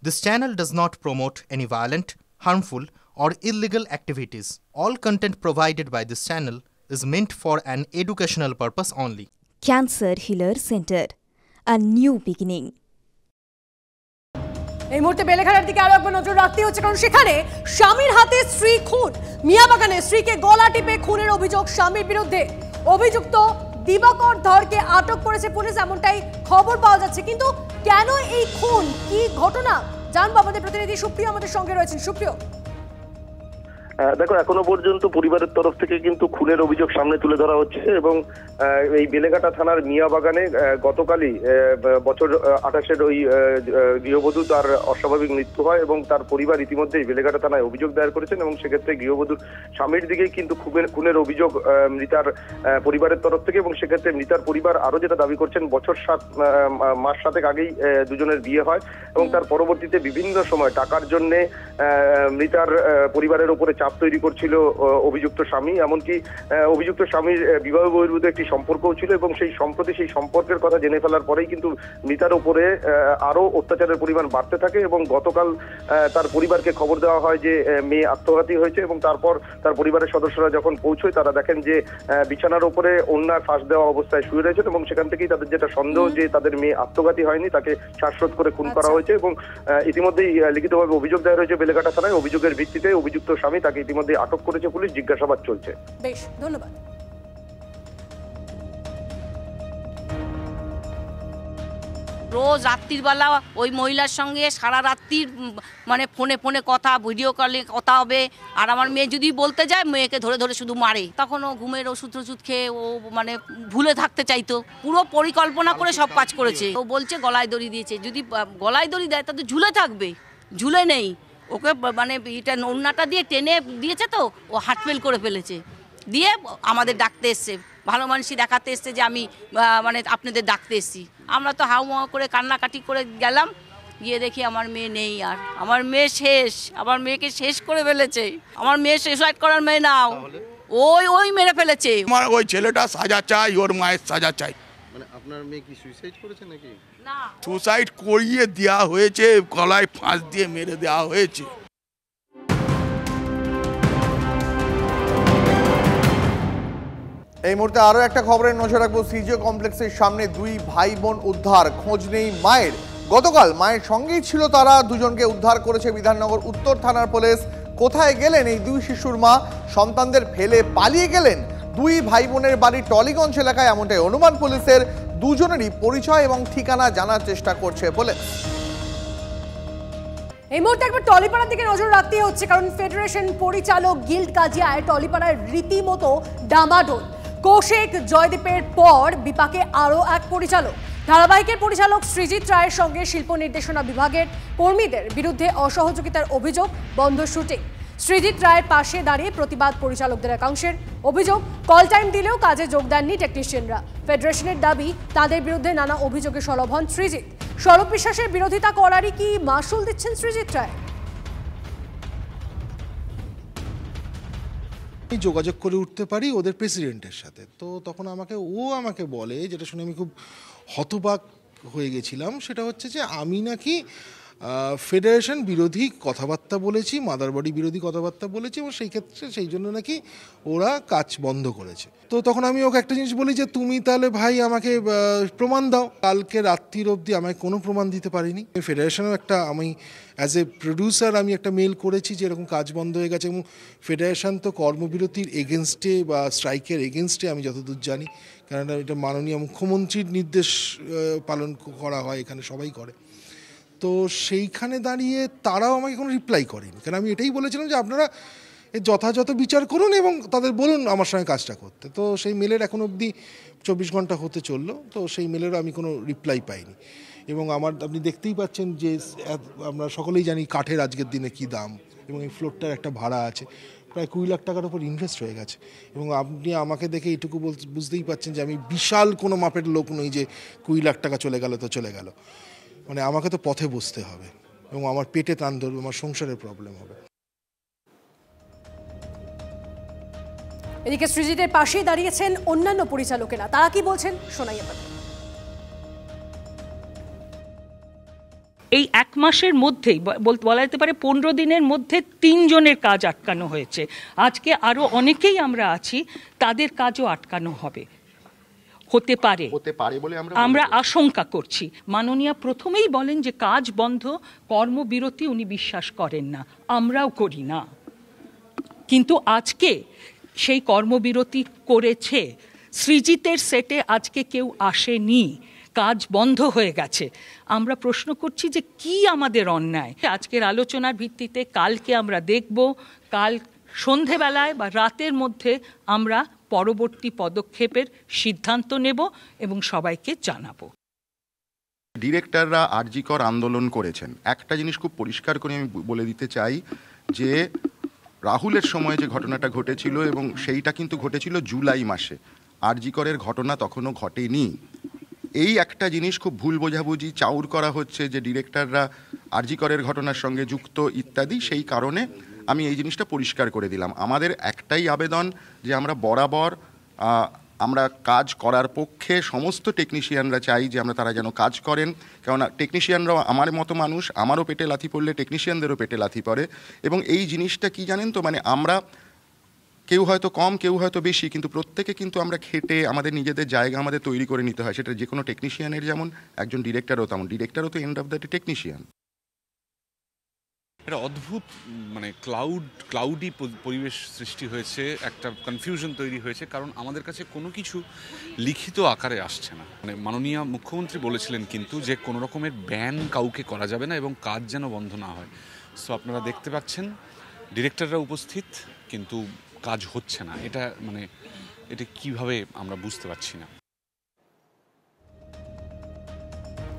This channel does not promote any violent, harmful, or illegal activities. All content provided by this channel is meant for an educational purpose only. Cancer Healer Center, a new beginning. এই মুহূর্তে বেলেঘাটার দিকে আরো একবার নজর রাখতে হচ্ছে, কারণ সেখানে স্বামীর হাতে স্ত্রী খুন। মিয়াবাগানে স্ত্রীকে গলা টিপে খুনের অভিযোগ স্বামীর বিরুদ্ধে। অভিযুক্ত দিবাকর ধরকে আটক করেছে পুলিশ, এমনটাই খবর পাওয়া যাচ্ছে। কিন্তু কেন এই খুন, কি ঘটনা জানবো। আমাদের প্রতিনিধি সুপ্রিয় আমাদের সঙ্গে রয়েছেন। সুপ্রিয়, দেখো, এখনো পর্যন্ত পরিবারের তরফ থেকে কিন্তু খুনের অভিযোগ সামনে তুলে ধরা হচ্ছে এবং এই বেলেঘাটা থানার মিয়াবাগানে গতকালই বছর 28-এর ওই গৃহবধূ তার অস্বাভাবিক মৃত্যু হয় এবং তার পরিবার ইতিমধ্যেই বেলেঘাটা থানায় অভিযোগ দায়ের করেছেন এবং সেক্ষেত্রে গৃহবধূর স্বামীর দিকেই কিন্তু খুনের অভিযোগ মৃতার পরিবারের তরফ থেকে। এবং সেক্ষেত্রে মৃতার পরিবার আরো যেটা দাবি করছেন, মাস 7 আগেই দুজনের বিয়ে হয় এবং তার পরবর্তীতে বিভিন্ন সময় টাকার জন্য মৃতার পরিবারের উপরে চাপ তৈরি করছিল অভিযুক্ত স্বামী। এমনকি অভিযুক্ত স্বামীর বিবাহ বহির্ভূত একটি সম্পর্কও ছিল এবং সেই সম্পর্কের কথা জেনে ফেলার পরেই কিন্তু মৃতার উপরে আরো অত্যাচারের পরিমাণ বাড়তে থাকে এবং গতকাল তার পরিবারকে খবর দেওয়া হয় যে মেয়ে আত্মঘাতী হয়েছে এবং তারপর তার পরিবারের সদস্যরা যখন পৌঁছয় তারা দেখেন যে বিছানার উপরে ওড়নার ফাঁস দেওয়া অবস্থায় শুয়ে রয়েছেন এবং সেখান থেকেই তাদের যেটা সন্দেহ যে তাদের মেয়ে আত্মঘাতী হয়নি, তাকে শ্বাসরোধ করে খুন করা হয়েছে এবং ইতিমধ্যেই লিখিতভাবে অভিযোগ দেওয়া হয়েছে বেলেঘাটা থানায়। অভিযোগের ভিত্তিতে অভিযুক্ত স্বামী তাকে ইতিমধ্যে আটক করেছে পুলিশ, জিজ্ঞাসাবাদ চলছে। বেশ, ধন্যবাদ। রোজ রাত্রির বেলা ওই মহিলার সঙ্গে সারা রাত্রির মানে ফোনে ফোনে কথা, ভিডিও কলে কথা হবে। আর আমার মেয়ে যদি বলতে যায়, মেয়েকে ধরে ধরে শুধু মারে। তখন ও ঘুমের ওষুধ খেয়ে ও মানে ভুলে থাকতে চাইতো। পুরো পরিকল্পনা করে সব কাজ করেছে। ও বলছে গলায় দড়ি দিয়েছে। যদি গলায় দড়ি দেয় তাহলে ঝুলে থাকবে, ঝুলে নেই। ওকে মানে এটা ওড়নাটা দিয়ে টেনে দিয়েছে, তো ও হার্টফেল করে ফেলেছে। দিয়ে আমাদের ডাকতে এসছে, ভালো মানুষই দেখাতে এসছে যে আমি মানে আপনাদের ডাকতে এসছি। আমরা তো হাউমাউ করে কান্নাকাটি করে গেলাম, গিয়ে দেখি আমার মেয়ে নেই। আর আমার মেয়ে শেষ, আমার মেয়েকে শেষ করে ফেলেছে। আমার মেয়ে সুইসাইড করার মেয়ে নাও, ওই মেরে ফেলেছে। আমার ওই ছেলেটা সাজা চাই, ওর মায়ের সাজা চাই। মানে আপনার মেয়ে কি সুইসাইড করেছে নাকি? না, সুইসাইড করিয়ে দেওয়া হয়েছে, গলায় ফাঁস দিয়ে মেরে দেওয়া হয়েছে। এই মুহূর্তে আরো একটা খবরের নজর রাখবো। সিজিও কমপ্লেক্সের সামনে দুই ভাই বোন উদ্ধার, খোঁজ নেই মায়ের। গতকাল মায়ের সঙ্গেই ছিল তারা, দুজনকে উদ্ধার করেছে বিধাননগর উত্তর থানার পুলিশ। কোথায় গেলেন এই দুই শিশুর মা? সন্তানদের ফেলে পালিয়ে গেলেন? দুই ভাই বোনের বাড়ি টলিগঞ্জ এলাকায়, এমনটাই অনুমান পুলিশের। দুজনেরই পরিচয় এবং ঠিকানা জানার চেষ্টা করছে পুলিশ। এই মুহূর্তে একবার টলিপাড়ার দিকে নজর রাখতে হচ্ছে, কারণ ফেডারেশন পরিচালক গিল্ড কাজিয়ায় টলিপাড়ায় রীতিমতো ডামাডোল। কৌশিক জয়দীপের পর বিপাকে আরও এক পরিচালক। ধারাবাহিকের পরিচালক সৃজিত রায়ের সঙ্গে শিল্প নির্দেশনা বিভাগের কর্মীদের বিরুদ্ধে অসহযোগিতার অভিযোগ, বন্ধ শুটিং। সৃজিত রায়ের পাশে দাঁড়িয়ে প্রতিবাদ পরিচালকদের একাংশের। অভিযোগ, কল টাইম দিলেও কাজে যোগ দেননি টেকনিশিয়ানরা। ফেডারেশনের দাবি, তাদের বিরুদ্ধে নানা অভিযোগে সরব হন সৃজিত। সরব বিশ্বাসের বিরোধিতা করারই কি মাসুল দিচ্ছেন সৃজিত রায়? আমি যোগাযোগ করে উঠতে পারি ওদের প্রেসিডেন্টের সাথে, তো তখন আমাকে বলে, যেটা শুনে আমি খুব হতবাক হয়ে গেছিলাম, সেটা হচ্ছে যে আমি নাকি ফেডারেশন বিরোধী কথাবার্তা বলেছি, মাদার বডি বিরোধী কথাবার্তা বলেছি এবং সেই ক্ষেত্রে সেই জন্য নাকি ওরা কাজ বন্ধ করেছে। তো তখন আমি ওকে একটা জিনিস বলি যে তুমি তাহলে ভাই আমাকে প্রমাণ দাও। কালকে রাত্রির অবধি আমায় কোনো প্রমাণ দিতে পারিনি। ফেডারেশনেও আমি অ্যাজ এ প্রডিউসার আমি একটা মেল করেছি যে এরকম কাজ বন্ধ হয়ে গেছে এবং ফেডারেশন তো কর্মবিরতির এগেনস্টে বা স্ট্রাইকের এগেনস্টে আমি যতদূর জানি, কেননা এটা মাননীয় মুখ্যমন্ত্রীর নির্দেশ পালন করা হয়, এখানে সবাই করে। তো সেইখানে দাঁড়িয়ে তারাও আমাকে কোনো রিপ্লাই করেনি, কারণ আমি এটাই বলেছিলাম যে আপনারা এর যথাযথ বিচার করুন এবং তাদের বলুন আমার সঙ্গে কাজটা করতে। তো সেই মেলের এখন অবধি 24 ঘন্টা হতে চললো, তো সেই মেলেরও আমি কোনো রিপ্লাই পাইনি। এবং আপনি দেখতেই পাচ্ছেন যে আমরা সকলেই জানি কাঠের আজকের দিনে কী দাম, এবং এই ফ্লোরটার একটা ভাড়া আছে প্রায় 20 লাখ টাকার উপর ইনভেস্ট হয়ে গেছে। এবং আপনি আমাকে দেখে এইটুকু বুঝতেই পাচ্ছেন যে আমি বিশাল কোনো মাপের লোক নই যে 20 লাখ টাকা চলে গেল তো চলে গেল। মানে আমাকে তো পথে বসতে হবে এবং আমার পেটে টান ধরবে, আমার সংসারের প্রবলেম হবে। এদিকে সৃজিতের পাশেই দাঁড়িয়েছেন অন্যান্য পরিচালকেরা, তারা কি বলছেন শোনাই আপনাদের। এই 1 মাসের মধ্যেই বলা যেতে পারে 15 দিনের মধ্যে 3 জনের কাজ আটকানো হয়েছে। আজকে আরও অনেকেই আমরা আছি, তাদের কাজও আটকানো হতে পারে বলে আমরা আশঙ্কা করছি। মাননীয় প্রথমেই বলেন যে কাজ বন্ধ, কর্মবিরতি উনি বিশ্বাস করেন না, আমরাও করি না, কিন্তু আজকে সেই কর্মবিরতি করেছে। সৃজিতের সেটে আজকে কেউ আসেনি, কাজ বন্ধ হয়ে গেছে। আমরা প্রশ্ন করছি যে কি আমাদের অন্যায়। আজকের আলোচনার ভিত্তিতে কালকে আমরা দেখব, কাল সন্ধেবেলায় বা রাতের মধ্যে আমরা পরবর্তী পদক্ষেপের সিদ্ধান্ত নেব এবং সবাইকে জানাবো। ডিরেক্টররা আরজিকর আন্দোলন করেছেন, একটা জিনিস খুব পরিষ্কার করে আমি বলে দিতে চাই যে রাহুলের সময় যে ঘটনাটা ঘটেছিল এবং সেইটা কিন্তু ঘটেছিল জুলাই মাসে, আরজিকরের ঘটনা তখনও ঘটেনি। এই একটা জিনিস খুব ভুল বোঝাবুঝি চাউর করা হচ্ছে যে ডিরেক্টররা আরজিকরের ঘটনার সঙ্গে যুক্ত ইত্যাদি। সেই কারণে আমি এই জিনিসটা পরিষ্কার করে দিলাম। আমাদের একটাই আবেদন যে আমরা বরাবর আমরা কাজ করার পক্ষে, সমস্ত টেকনিশিয়ানরা চাই যে তারা যেন কাজ করেন, কেননা টেকনিশিয়ানরাও আমার মতো মানুষ, আমারও পেটে লাথি পড়লে টেকনিশিয়ানদেরও পেটে লাথি পড়ে। এবং এই জিনিসটা কি জানেন তো, আমরা কেউ হয়তো কম, কেউ হয়তো বেশি, কিন্তু প্রত্যেকে কিন্তু আমরা খেটে আমাদের নিজেদের জায়গা আমাদের তৈরি করে নিতে হয়। সেটা যে কোনো টেকনিশিয়ানের যেমন, একজন ডিরেক্টরও তেমন। ডিরেক্টরও তো end of the day technician. একটা অদ্ভুত ক্লাউডি পরিবেশ সৃষ্টি হয়েছে, একটা কনফিউশন তৈরি হয়েছে, কারণ আমাদের কাছে কোনো কিছু লিখিত আকারে আসছে না। মাননীয় মুখ্যমন্ত্রী বলেছিলেন কিন্তু যে কোনো রকমের ব্যান কাউকে করা যাবে না এবং কাজ যেন বন্ধ না হয়। সো আপনারা দেখতে পাচ্ছেন ডিরেক্টররা উপস্থিত, কিন্তু কাজ হচ্ছে না। এটা কিভাবে আমরা বুঝতে পারছি না।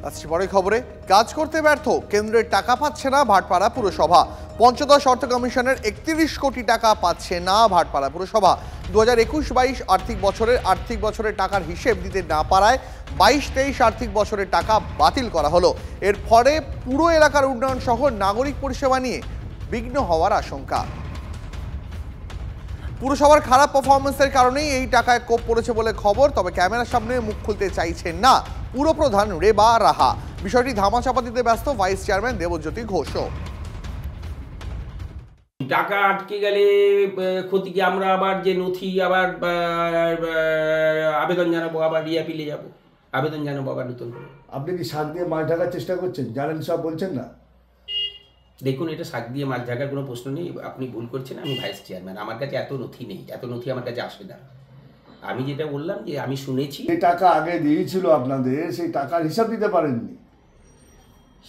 আসছি পরের খবরে। কাজ করতে ব্যর্থ, কেন্দ্রের টাকা পাচ্ছে না ভাটপাড়া পুরসভা। পঞ্চদশ অর্থ কমিশনের 31 কোটি টাকা পাচ্ছে না ভাটপাড়া পুরসভা। 2021-22 আর্থিক বছরের টাকার হিসেব দিতে না পারায় 22-23 আর্থিক বছরের টাকা বাতিল করা হলো। এর ফলে পুরো এলাকার উন্নয়ন সহ নাগরিক পরিষেবা নিয়ে বিঘ্ন হওয়ার আশঙ্কা। পুরসভার খারাপ পারফরমেন্সের কারণেই এই টাকায় কোপ পড়েছে বলে খবর। তবে ক্যামেরার সামনে মুখ খুলতে চাইছেন না পুরপ্রধান রেবা রাহা। বিষয়টি ধামাচাপা দিতে ব্যস্ত ভাইস চেয়ারম্যান দেবজ্যোতি ঘোষ। টাকা আটকে গেলে ক্ষতি কি? আমরা আবার যে নথি আবার আবেদন জানাবো, আবার রিয়াপিলে যাব, আবেদন জানাবো আবার নতুন করে। আপনি কি শাক দিয়ে মাছ ঢাকার চেষ্টা করছেন? জানেন সব বলছেন না। দেখুন, এটা শাক দিয়ে মাছ ঢাকার কোনো প্রশ্ন নেই, আপনি ভুল করছেন। আমি ভাইস চেয়ারম্যান, আমার কাছে এত নথি নেই, এত নথি আমার কাছে আসে না। আমি যেটা বললাম যে আমি শুনেছি এই টাকা আগে দিয়েছিল আপনাদের, সেই টাকার হিসাব দিতে পারেননি,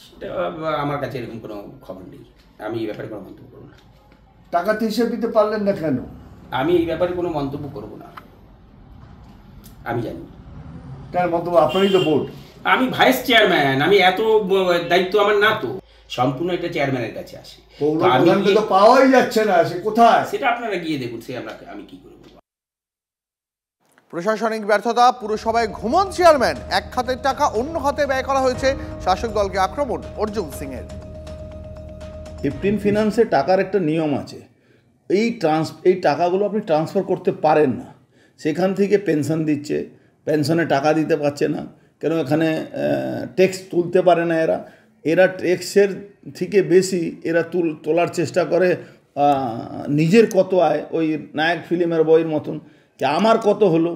সেটা আমার কাছে এরকম কোনো খবর নেই। আমি এই ব্যাপারে কোনো মন্তব্য করব না। টাকাতে হিসাব দিতে পারলেন না কেন? আমি এই ব্যাপারে কোনো মন্তব্য করব না, আমি জানি। কেন মন্তব্য? আপনারই তো বোর্ড। আমি ভাইস চেয়ারম্যান, আমি এত দায়িত্ব আমার না, তো সম্পূর্ণ এটা চেয়ারম্যানের কাছে আসে। প্রধানকে তো পাওয়াই যাচ্ছে না, সে কোথায়? সেটা আপনারা গিয়ে দেখুন, সে আমি কি করব। প্রশাসনিক ব্যর্থতা, পুরসভায় ঘুমন চেয়ারম্যান, এক খাতের টাকা অন্য খাতে ব্যয় করা হয়েছে, শাসক দলকে আক্রমণ অর্জুন সিং এর। 15 ফিনান্সে টাকার একটা নিয়ম আছে, এই টাকাগুলো আপনি ট্রান্সফার করতে পারেন না। সেখান থেকে পেনশন দিচ্ছে, পেনশনে টাকা দিতে পারছে না, কেন এখানে ট্যাক্স তুলতে পারে না। এরা ট্যাক্সের থেকে বেশি এরা তোলার চেষ্টা করে নিজের কত আয়, ওই নায়ক ফিল্মের বইয়ের মতন যে আমার কত হলো।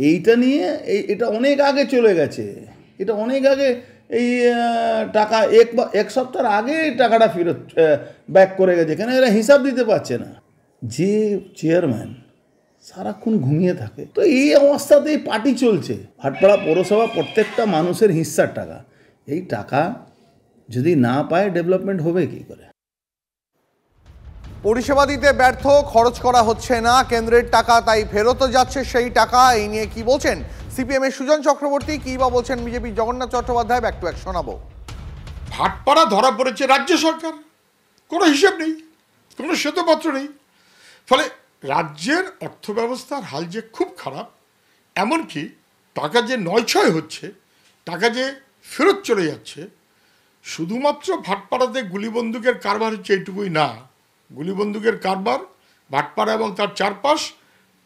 এইটা নিয়ে এটা অনেক আগে চলে গেছে, এটা অনেক আগে। এই টাকা এক সপ্তাহ আগে টাকাটা ফেরত ব্যাক করে গেছে, কেন এরা হিসাব দিতে পারছে না। যে চেয়ারম্যান সারাক্ষণ ঘুমিয়ে থাকে, তো এই অবস্থাতেই পার্টি চলছে। ভাটপাড়া পৌরসভা প্রত্যেকটা মানুষের হিস্সার টাকা, এই টাকা যদি না পায় ডেভেলপমেন্ট হবে কি করে? পরিষেবা দিতে ব্যর্থ, খরচ করা হচ্ছে না, কেন্দ্রের টাকা তাই ফেরত যাচ্ছে সেই টাকা। এই নিয়ে কি বলছেন সিপিএম এর সুজন চক্রবর্তী, কি বা বলছেন BJP Jagannath Chattopadhyay, back to back শোনাবো। ভাটপাড়া ধরা পড়েছে রাজ্য সরকার, কোনো হিসেব নেই, কোনো শ্বেতপত্র নেই। ফলে রাজ্যের অর্থব্যবস্থার হাল যে খুব খারাপ, এমনকি টাকা যে নয়ছয় হচ্ছে, টাকা যে ফেরত চলে যাচ্ছে। শুধুমাত্র ভাটপাড়াতে গুলিবন্দুকের কারবার হচ্ছে এইটুকুই না, গুলিবন্দুকের কারবার, ভাটপাড়া এবং তার চারপাশ,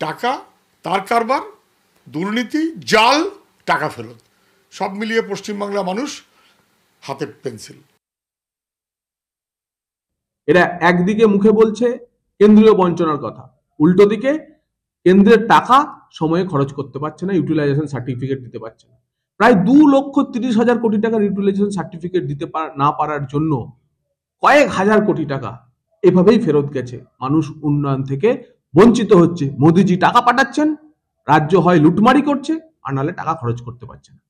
টাকা তার কারবার, দুর্নীতি, জাল, টাকা ফেরত, সব মিলিয়ে পশ্চিমবাংলা মানুষ হাতের পেন্সিল। এরা একদিকে মুখে বলছে কেন্দ্রীয় বঞ্চনার কথা, উল্টো দিকে কেন্দ্রের টাকা সময়ে খরচ করতে পারছে না, ইউটিলাইজেশন সার্টিফিকেট দিতে পারছে না। প্রায় 2,30,000 কোটি টাকার ইউটিলাইজেশন সার্টিফিকেট দিতে না পারার জন্য কয়েক হাজার কোটি টাকা এভাবেই ফেরত গেছে। মানুষ উন্নয়ন থেকে বঞ্চিত হচ্ছে। মোদিজি টাকা পাঠাচ্ছেন, রাজ্য হয় লুটমারি করছে, আর নাহলে টাকা খরচ করতে পারছে না।